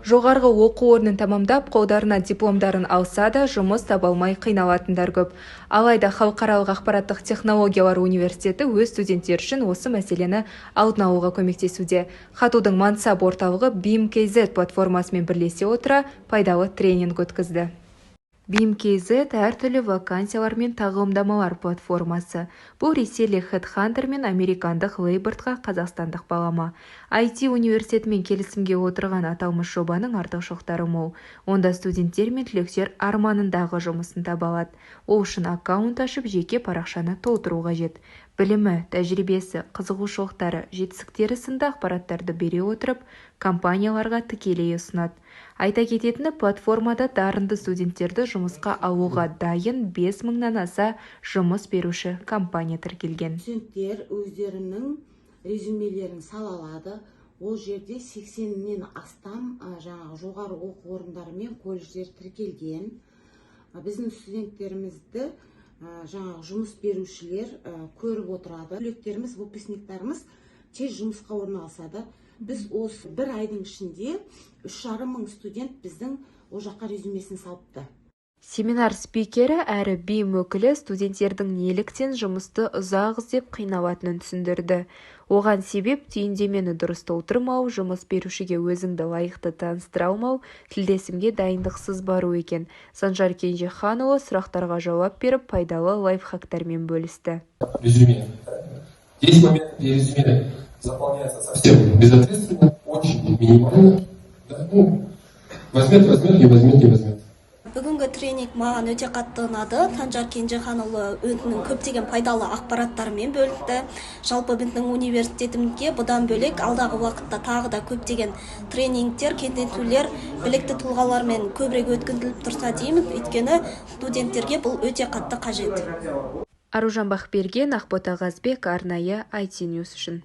Жоғарғы оқу орнын тамамдап, қолдарына дипломдарын алса да, жұмыс таба алмай қиналатындар көп. Алайда Халықаралық ақпараттық технологиялар университеті өз студенттер үшін осы мәселені алдын алуға көмектесуде. Хатудың Мансап орталығы BIM.KZ платформасымен бірлесе отыра пайдалы тренинг өткізді. BIM.KZ әртүрлі вакансиялар мен тағылымдамалар платформасы. Бұл ресейлік HeadHunter мен американдық Labour'ға қазақстандық балама. IT университетімен келісімге отырған аталмыш жобаның артықшылықтары мол. Онда студенттер мен түлектер арманындағы жұмысын таба алады. Ол үшін аккаунт ашып, жеке парақшаны толтыру қажет. Білімі, тәжірибесі, қызығушылықтары, жетістіктері сынды ақпараттарды бере отырып, компанияларға тікелей ұсынады. Айта кететіні, платформада дарынды студенттерді жұмысқа алуға дайын 5000-нан аса жұмыс беруші компания тіркелген. Студенттер өздерінің резюмелерін сала алады. Ол жерде 80-нен астам жоғары оқу орындары мен колледждер тіркелген. Біздің студенттерімізді жұмыс берушілер көріп отырады. Түлектеріміз, выпускниктарымыз тез жұмысқа орналасады. Біз осы бір айдың ішінде 3,5 мың студент біздің о жаққа резюмесін салыпты. Семинар спикері әрі BIM өкілі студенттердің неліктен жұмысты ұзақ іздеп қиналатынын түсіндірді. Оған себеп түйіндемені дұрыс толтырмау, жұмыс берушіге өзіңді лайықты таныстыра алмау, тілдесімге дайындықсыз бару екен. Санжар Кенжеханұлы сұрақтарға жауап беріп, пайдалы лайфхактармен бөлісті. Резюме. 10 моментов резюме заполняется совсем безответственно, очень минимально. Возьмет, не возьмет. Бүгінгі тренинг маған өте қатты ұнады. Санжар Кенжеханұлы өзінің көптеген пайдалы ақпараттарымен бөлісті. Жалпы біздің университетімізге бұдан бөлек алдағы уақытта тағы да көптеген тренингтер, кездесулер білікті тұлғалармен көбірек өткізіліп тұрса дейміз, өйткені студенттерге бұл өте қатты қажет. Аружан Бақберген, Ақбота Қазбек, арнайы IT News үшін.